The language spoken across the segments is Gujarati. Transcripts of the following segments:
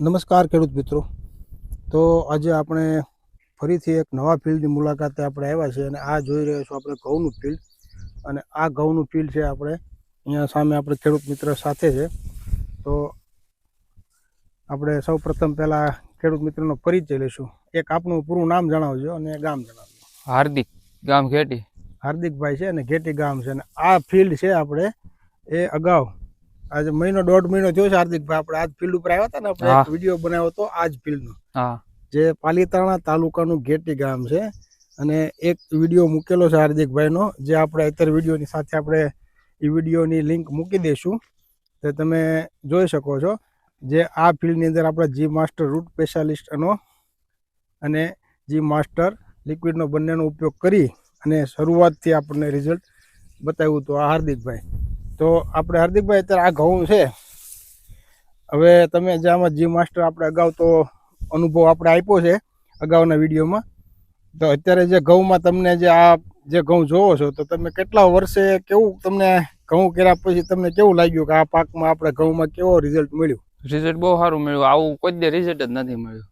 નમસ્કાર ખેડૂત મિત્રો. તો આજે આપણે ફરીથી એક નવા ફિલ્ડની મુલાકાતે આપણે આવ્યા છીએ અને આ જોઈ રહ્યા છો આપણે ઘઉંનું ફિલ્ડ. અને આ ઘઉંનું ફિલ્ડ છે આપણે અહીંયા સામે આપણે ખેડૂત મિત્ર સાથે છે. તો આપણે સૌ પ્રથમ પહેલાં ખેડૂત મિત્રનો પરિચય લઈશું. એક આપનું પૂરું નામ જણાવજો અને ગામ જણાવજો. હાર્દિક, ગામ ઘેટી. હાર્દિકભાઈ છે અને ઘેટી ગામ છે. અને આ ફિલ્ડ છે આપણે એ અગાઉ આજે મહિનો દોઢ મહિનો થયો છે હાર્દિકભાઈ આપણે આજ ફિલ્ડ ઉપર આવ્યા હતા ને આપણે એક વિડીયો બનાવ્યો હતો આજ ફિલ્ડનો, જે પાલીતાણા તાલુકાનું ઘેટી ગામ છે. અને એક વિડીયો મૂકેલો છે હાર્દિકભાઈનો, જે આપણે અત્યારે વિડીયોની સાથે આપણે એ વિડીયોની લિંક મૂકી દઈશું, તો તમે જોઈ શકો છો. જે આ ફિલ્ડની અંદર આપણે જી માસ્ટર રૂટ સ્પેશિયાલિસ્ટનો અને જી માસ્ટર લિક્વિડનો બંનેનો ઉપયોગ કરી અને શરૂઆતથી આપણને રિઝલ્ટ બતાવ્યું હતું આ હાર્દિકભાઈ. તો આપણે હાર્દિકભાઈ અત્યારે આ ઘઉં છે, હવે તમે જે આમાં જી માસ્ટર આપણે અગાઉ તો અનુભવ આપણે આપ્યો છે અગાઉના વિડીયોમાં, તો અત્યારે જે ઘઉંમાં તમને જે આ જે ઘઉં જોવો છો તો તમે કેટલા વર્ષે કેવું તમને ઘઉં કર્યા પછી તમને કેવું લાગ્યું કે આ પાકમાં આપણે ઘઉંમાં કેવો રિઝલ્ટ મળ્યું? રિઝલ્ટ બહુ સારું મળ્યું. આવું કોઈ દે રિઝલ્ટ જ નથી મળ્યું.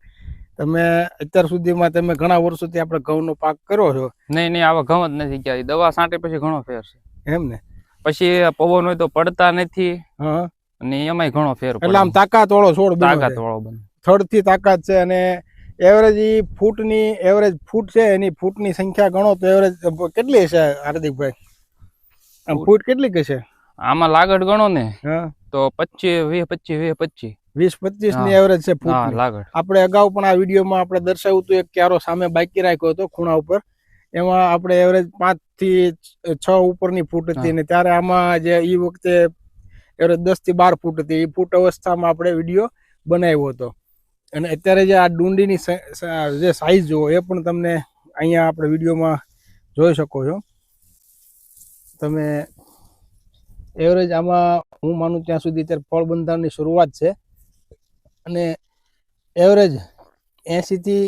તમે અત્યાર સુધીમાં તમે ઘણા વર્ષોથી આપણે ઘઉંનો પાક કર્યો છો? નહીં, આવા ઘઉં જ નથી ગયા. દવા છાંટે પછી ઘણો ફેર છે. એમ ને? પછી પવન હોય તો પડતા નથી. હા, અને એમાંય ઘણો ફેર. એટલે આમ તાકાત વાળો છોડ, તાકાત વાળો બને. થડથી તાકાત છે. અને એવરેજ ફૂટની એવરેજ ફૂટ છે એની ફૂટની સંખ્યા ગણો તો એવરેજ કેટલી છે હાર્દિકભાઈ? આમ ફૂટ કેટલી છે આમાં? લાગડ ગણો ને તો 25 ની એવરેજ છે ફૂટ લાગડ. આપણે અગાઉ પણ આ વિડીયોમાં આપણે દર્શાવ્યું હતું, એક ક્યારો સામે બાકી રાખ્યો હતો ખૂણા ઉપર, એમાં આપણે એવરેજ 5 થી 6 ઉપરની ફૂટ હતી. અને ત્યારે આમાં જે એ વખતે એવરેજ 10 થી 12 ફૂટ હતી. એ ફૂટ અવસ્થામાં આપણે વિડીયો બનાવ્યો હતો. અને અત્યારે જે આ ડુંડીની જે સાઈઝ જુઓ એ પણ તમને અહીંયા આપણે વિડીયોમાં જોઈ શકો છો. તમે એવરેજ આમાં હું માનું ત્યાં સુધી અત્યારે ફળ બંધારણની શરૂઆત છે અને એવરેજ 80 થી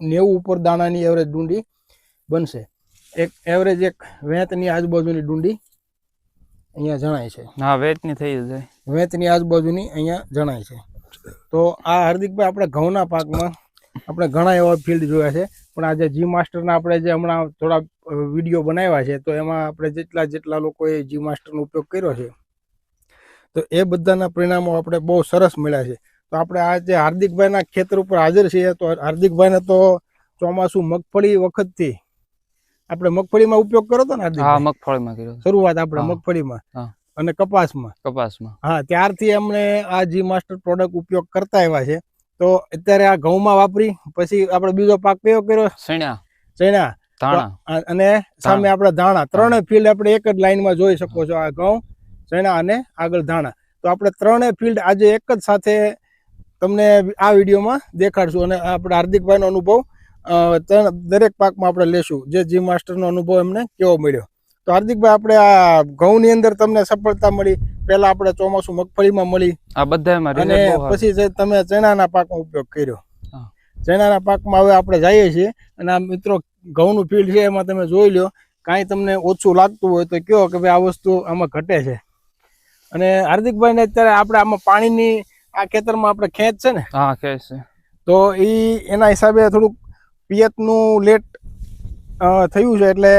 90 ઉપર દાણાની એવરેજ ડુંડી બનશે. એક એવરેજ એક વેતની આજુબાજુની ડુંડી અહીંયા જણાય છે. હા, વેતની થઈ જાય. વેતની આજુબાજુની અહીંયા જણાય છે. તો આ હાર્દિકભાઈ આપણે ઘઉંના પાકમાં આપણે ઘણા એવા ફિલ્ડ જોયા છે, પણ આજે જી માસ્ટરના આપણે જે હમણાં થોડા વિડીયો બનાવ્યા છે તો એમાં આપણે જેટલા લોકોએ જી માસ્ટરનો ઉપયોગ કર્યો છે તો એ બધાના પરિણામો આપણે બહુ સરસ મળ્યા છે. તો આપણે આ જે હાર્દિકભાઈના ખેતર ઉપર હાજર છીએ, તો હાર્દિકભાઈને તો ચોમાસું મગફળી વખતથી આપણે મગફળીમાં ઉપયોગ કર્યો હતો ને હાર્દિકભાઈ? હા, મગફળીમાં કર્યો. શરૂઆત આપણે મગફળીમાં અને કપાસમાં. હા, ત્યારથી અમને આ જી માસ્ટર પ્રોડક્ટ ઉપયોગ કરતા આવ્યા છે. તો અત્યારે આ ઘઉંમાં વાપરી પછી આપણે બીજો પાક કયો કર્યો? ચણા, અને સામે આપણે ધાણા. ત્રણેય ફિલ્ડ આપણે એક જ લાઈનમાં જોઈ શકો છો, આ ઘઉં, ચણા અને આગળ ધાણા. તો આપણે ત્રણેય ફિલ્ડ આજે એક જ સાથે તમને આ વિડીયોમાં દેખાડશું અને આપણે હાર્દિકભાઈનો અનુભવ દરેક પાકમાં આપણે લેશું, જે જી માસ્ટરનો અનુભવ એમને કેવો મળ્યો. તો હાર્દિકભાઈ, આપણે આ ઘઉંની અંદર તમને સફળતા મળી, પહેલા આપણે ચોમાસું મગફળીમાં મળી, આ બધામાં, અને પછી તમે ચણાના પાકનો ઉપયોગ કર્યો. ચણાના પાકમાં હવે આપણે જઈએ છીએ અને આ મિત્રો ઘઉંનું ફિલ્ડ છે એમાં તમે જોઈ લો, કાંઈ તમને ઓછું લાગતું હોય તો કહો કે ભાઈ આ વસ્તુ આમાં ઘટે છે. અને હાર્દિકભાઈને અત્યારે આપણે આમાં પાણીની આ ખેતરમાં આપણે ખેંચ છે ને? હા, ખેંચ છે. તો એના હિસાબે થોડુંક પિયતનું લેટ થયું છે, એટલે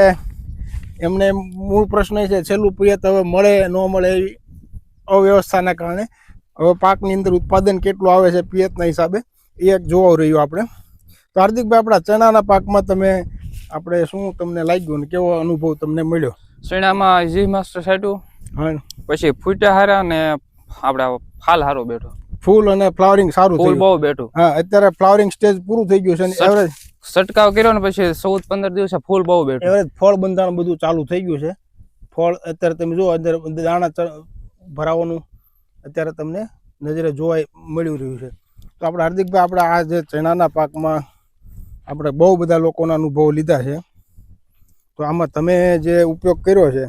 એમને મૂળ પ્રશ્ન એ છે છેલ્લું પિયત હવે મળે ન મળે એવી અવ્યવસ્થાના કારણે હવે પાકની અંદર ઉત્પાદન કેટલું આવે છે પિયતના હિસાબે એ એક જોવા રહ્યું આપણે. તો હાર્દિકભાઈ, આપણા ચણાના પાકમાં આપણે શું તમને લાગ્યું ને કેવો અનુભવ તમને મળ્યો? ચણામાં જી માસ્ટર છાંટ્યું, પછી ફૂટ્યા હારા ને આપણે ફાલ હારો બેઠો. ફૂલ અને ફ્લાવરિંગ સારું થયું? બહુ બેઠું. હા, અત્યારે ફ્લાવરિંગ સ્ટેજ પૂરું થઈ ગયું છે અને એવરેજ છંટકાવ કર્યો ને પછી 14-15 દિવસે ફૂલ બહુ બેઠું. એવરેજ ફળ બંધારણ બધું ચાલુ થઈ ગયું છે. ફળ અત્યારે તમે જુઓ અંદર દાણા ભરાવાનું અત્યારે તમને નજરે જોવા મળી રહ્યું છે. તો આપણે હાર્દિકભાઈ, આપણે આ જે ચણાના પાકમાં આપણે બહુ બધા લોકોના અનુભવ લીધા છે, તો આમાં તમે જે ઉપયોગ કર્યો છે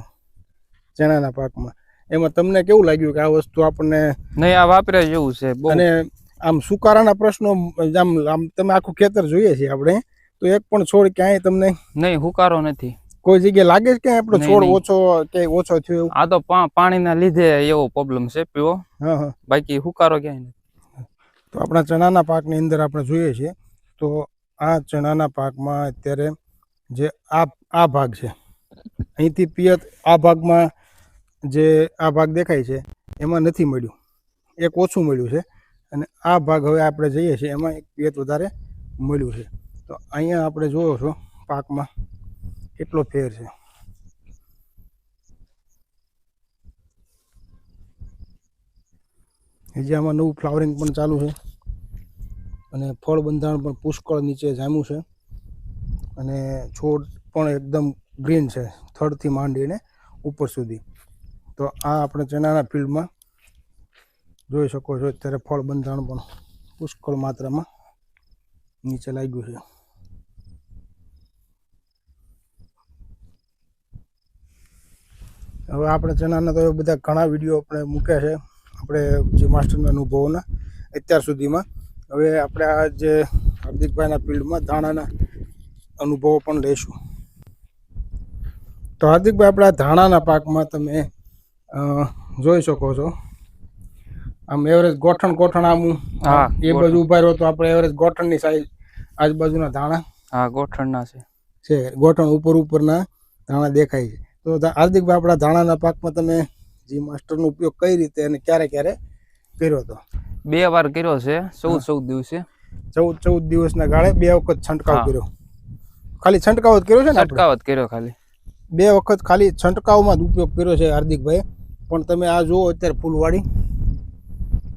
ચણાના પાકમાં, એમાં તમને કેવું લાગ્યું કે આ વસ્તુ આપણને? નહીં, આ વાપર્યા જેવું છે. અને આમ સુકારાના પ્રશ્નો આમ તમે આખું ખેતર જોઈએ છીએ આપણે, તો એક પણ છોડ ક્યાંય તમને? નહીં, હુકારો નથી. કોઈ જગ્યાએ લાગે છે કે આપણો નહીં, છોડ નહીં. ઓછો થયો એવું? આ તો પાણીના લીધે એવો પ્રોબ્લેમ છે પીવો, હા હા. બાકી હુકારો ક્યાંય નથી. તો આપણા ચણાના પાકની અંદર આપણે જોઈએ છીએ તો આ ચણાના પાકમાં અત્યારે જે આ ભાગ છે અહીંથી પિયત આ ભાગમાં જે આ ભાગ દેખાય છે એમાં નથી મળ્યું, એક ઓછું મળ્યું છે, અને આ ભાગ હવે આપણે જઈએ છીએ એમાં એક પિયત વધારે મળ્યું છે. તો અહીંયા આપણે જોયો છો પાકમાં કેટલો ફેર છે. હજી આમાં નવું ફ્લાવરિંગ પણ ચાલુ છે અને ફળ બંધારણ પણ પુષ્કળ નીચે જામ્યું છે અને છોડ પણ એકદમ ગ્રીન છે થડથી માંડીને ઉપર સુધી. તો આ આપણે ચણાના ફિલ્ડમાં જોઈ શકો છો અત્યારે ફળ બંધારણ પણ પુષ્કળ માત્રામાં નીચે લાગ્યું છે. હવે આપણે ચણાના તો બધા ઘણા વિડીયો આપણે મૂક્યા છે આપણે જે માસ્ટરના અનુભવોના અત્યાર સુધીમાં. હવે આપણે આ જે હાર્દિકભાઈના ફિલ્ડમાં ધાણાના અનુભવો પણ લઈશું. તો હાર્દિકભાઈ, આપણા ધાણાના પાકમાં તમે જોઈ શકો છો આમ એવરેજ ગોઠણ આમ એ બાજુ ઉભા રહ્યો તો આપણે એવરેજ ગોઠણની સાઈઝ આજુબાજુના ધાણા ગોઠણના છે, ગોઠણ ઉપરના ધાણા દેખાય છે. તો હાર્દિકભાઈ, આપણા ધાણાના પાકમાં તમે જી માસ્ટરનો ઉપયોગ કઈ રીતે અને ક્યારે કર્યો હતો? 2 વાર કર્યો છે, 14 દિવસે. 14 દિવસના ગાળે 2 વખત છંટકાવ કર્યો. ખાલી છંટકાવ જ કર્યો છે ને? છંટકાવ જ કર્યો ખાલી 2 વખત ખાલી છંટકાવમાં જ ઉપયોગ કર્યો છે હાર્દિકભાઈ. પણ તમે આ જુઓ અત્યારે ફૂલવાડી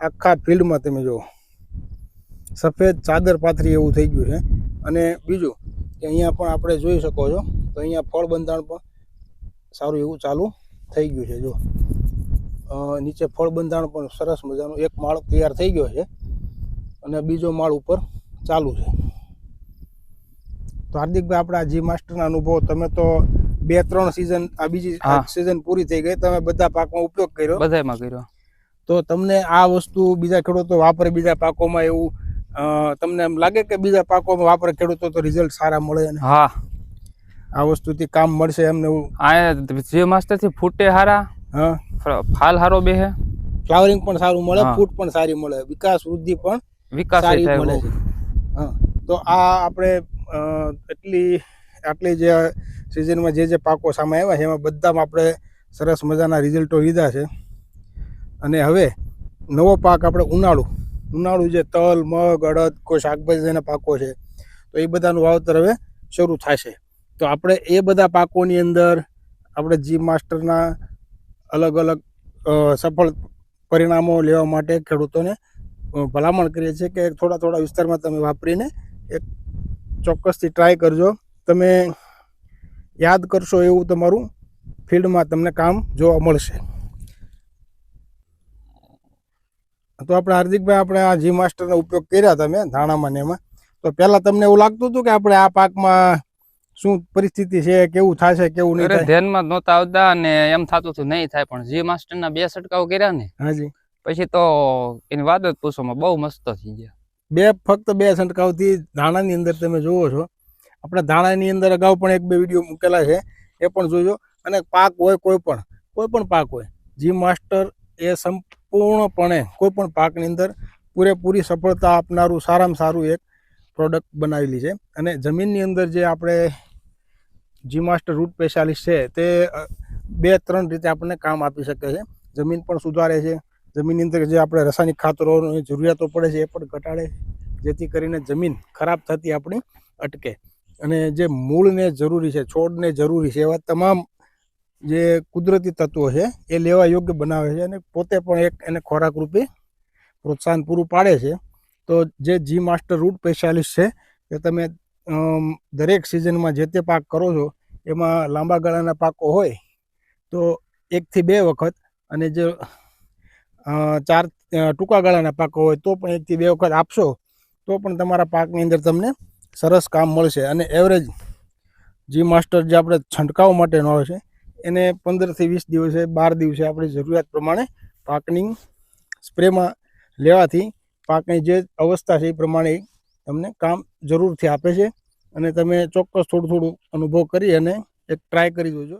આખા ફિલ્ડમાં તમે જુઓ સફેદ ચાદર પાથરી એવું થઈ ગયું છે. અને બીજું કે અહીંયા પણ આપણે જોઈ શકો છો તો અહીંયા ફળ બંધારણ પણ સારું એવું ચાલુ થઈ ગયું છે. જો નીચે ફળ બંધારણ પણ સરસ મજાનું એક માળ તૈયાર થઈ ગયો છે અને બીજો માળ ઉપર ચાલુ છે. તો હાર્દિકભાઈ, આપણા જી માસ્ટરના અનુભવ તમે તો 2-3 સિઝન, આ બીજી સિઝન પૂરી થઈ ગઈ, તમે બધા પાકમાં ઉપયોગ કર્યો? બધામાં કર્યો. તો તમને આ વસ્તુ બીજા ખેડૂતો વાપરે બીજા પાકોમાં એવું તમને એમ લાગે કે બીજા પાકોમાં વાપરે ખેડૂતો તો રિઝલ્ટ સારા મળે? હા, આ વસ્તુથી કામ મળશે એમને એવું? આ જે માસ્ટરથી ફૂટે હારા, હા, ફાલ હારો બેહે, ફ્લાવરિંગ પણ સારું મળે, ફૂટ પણ સારી મળે, વિકાસ વૃદ્ધિ પણ સારી મળે છે. હા, તો આ આપણે આટલી જે સિઝનમાં જે પાકો સામે આવ્યા છે એમાં બધામાં આપણે સરસ મજાના રિઝલ્ટો લીધા છે. અને હવે નવો પાક આપણે ઉનાળુ જે તલ, મગ, અડદ, કોઈ શાકભાજીના પાકો છે તો એ બધાનું વાવતર હવે શરૂ થશે. તો આપણે એ બધા પાકોની અંદર આપણે જી માસ્ટરના અલગ અલગ સફળ પરિણામો લેવા માટે ખેડૂતોને ભલામણ કરીએ છીએ કે થોડા વિસ્તારમાં તમે વાપરીને એક ચોક્કસથી ટ્રાય કરજો. તમે યાદ કરશો એવું તમારું ફિલ્ડમાં તમને કામ જોવા મળશે. તો આપણે હાર્દિકભાઈ, આપણે આ જી માસ્ટરનો ઉપયોગ કર્યા તમે ધાણામાં ને એમાં, તો પહેલાં તમને એવું લાગતું હતું કે આપણે આ પાકમાં શું પરિસ્થિતિ છે, કેવું થશે કેવું નહીં થાય? ધ્યાનમાં નહોતા આવતા અને એમ થતું હતું નહીં થાય, પણ જી માસ્ટરના 2 છંટકાવ કર્યા ને હાજી પછી તો એની વાત જ પૂછોમાં બહુ મસ્ત થઈ ગયા. ફક્ત 2 છંટકાવથી ધાણાની અંદર તમે જુઓ છો. આપણે ધાણાની અંદર અગાઉ પણ 1-2 વિડીયો મૂકેલા છે, એ પણ જોજો. અને પાક હોય કોઈ પણ પાક હોય, જી માસ્ટર એ સંપૂર્ણપણે કોઈ પણ પાકની અંદર પૂરેપૂરી સફળતા આપનારું સારામાં સારું એક પ્રોડક્ટ બનાવેલી છે. અને જમીનની અંદર જે આપણે જી માસ્ટર રૂટ સ્પેશિયાલિસ્ટ છે તે 2-3 રીતે આપણને કામ આપી શકે છે. જમીન પણ સુધારે છે, જમીનની અંદર જે આપણે રાસાયણિક ખાતરોની જરૂરિયાતો પડે છે એ પણ ઘટાડે, જેથી કરીને જમીન ખરાબ થતી આપણી અટકે. અને જે મૂળને જરૂરી છે, છોડને જરૂરી છે એવા તમામ જે કુદરતી તત્વો છે એ લેવા યોગ્ય બનાવે છે અને પોતે પણ એક એને ખોરાક રૂપે પ્રોત્સાહન પૂરું પાડે છે. તો જે જી માસ્ટર રૂટ સ્પેશિયાલિસ્ટ છે એ તમે દરેક સિઝનમાં જે તે પાક કરો છો એમાં લાંબા ગાળાના પાકો હોય તો 1 થી 2 વખત, અને જે 4 ટૂંકા ગાળાના પાકો હોય તો પણ 1 થી 2 વખત આપશો તો પણ તમારા પાકની અંદર તમને સરસ કામ મળશે. અને એવરેજ જી માસ્ટર જે આપણે છંટકાવ માટેનો આવે છે એને 15 થી 20 દિવસે 12 દિવસે આપણી જરૂરિયાત પ્રમાણે પાકની સ્પ્રેમાં લેવાથી પાકની જે અવસ્થા છે એ પ્રમાણે તમને કામ જરૂરથી આપે છે. અને તમે ચોક્કસ થોડું અનુભવ કરી અને એક ટ્રાય કરી જોજો.